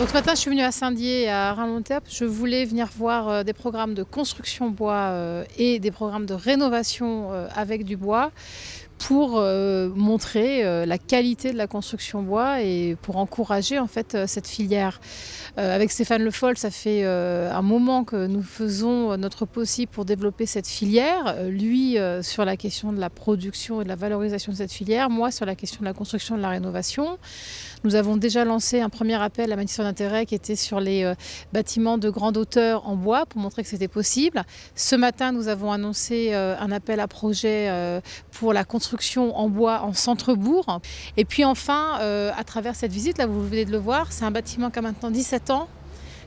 Donc ce matin, je suis venue à Saint-Dié et à Ramonterp. Je voulais venir voir des programmes de construction bois et des programmes de rénovation avec du bois pour montrer la qualité de la construction bois et pour encourager en fait cette filière. Avec Stéphane Le Foll, ça fait un moment que nous faisons notre possible pour développer cette filière. Lui sur la question de la production et de la valorisation de cette filière, moi sur la question de la construction et de la rénovation. Nous avons déjà lancé un premier appel à manifestation d'intérêt qui était sur les bâtiments de grande hauteur en bois pour montrer que c'était possible. Ce matin, nous avons annoncé un appel à projet pour la construction en bois en centre-bourg. Et puis enfin, à travers cette visite, là vous venez de le voir, c'est un bâtiment qui a maintenant 17 ans,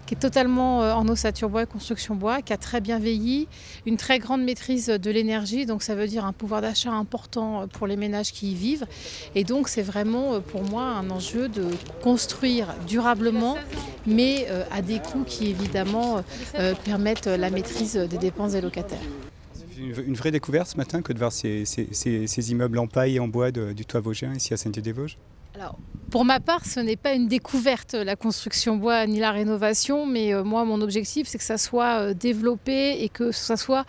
qui est totalement en ossature bois et construction bois, qui a très bien vieilli, une très grande maîtrise de l'énergie, donc ça veut dire un pouvoir d'achat important pour les ménages qui y vivent. Et donc c'est vraiment pour moi un enjeu de construire durablement, mais à des coûts qui évidemment permettent la maîtrise des dépenses des locataires. Une vraie découverte ce matin que de voir ces immeubles en paille et en bois du Toit Vosgien ici à Saint-Dié-des-Vosges. Alors, pour ma part, ce n'est pas une découverte, la construction bois ni la rénovation, mais moi, mon objectif, c'est que ça soit développé et que ça soit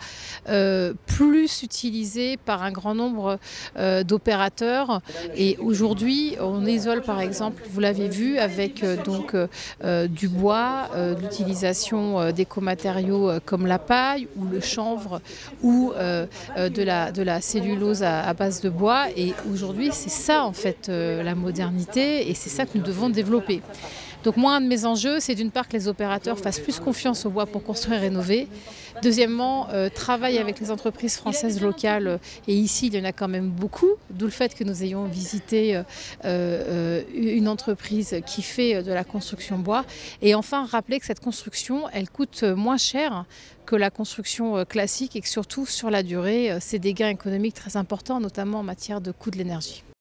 plus utilisé par un grand nombre d'opérateurs. Et aujourd'hui, on isole, par exemple, vous l'avez vu, avec du bois, l'utilisation d'écomatériaux comme la paille ou le chanvre ou de la cellulose à base de bois. Et aujourd'hui, c'est ça, en fait, la modernité. Et c'est ça que nous devons développer. Donc moi, un de mes enjeux, c'est d'une part que les opérateurs fassent plus confiance au bois pour construire et rénover. Deuxièmement, travailler avec les entreprises françaises locales. Et ici, il y en a quand même beaucoup, d'où le fait que nous ayons visité une entreprise qui fait de la construction bois. Et enfin, rappeler que cette construction, elle coûte moins cher que la construction classique et que surtout, sur la durée, c'est des gains économiques très importants, notamment en matière de coût de l'énergie.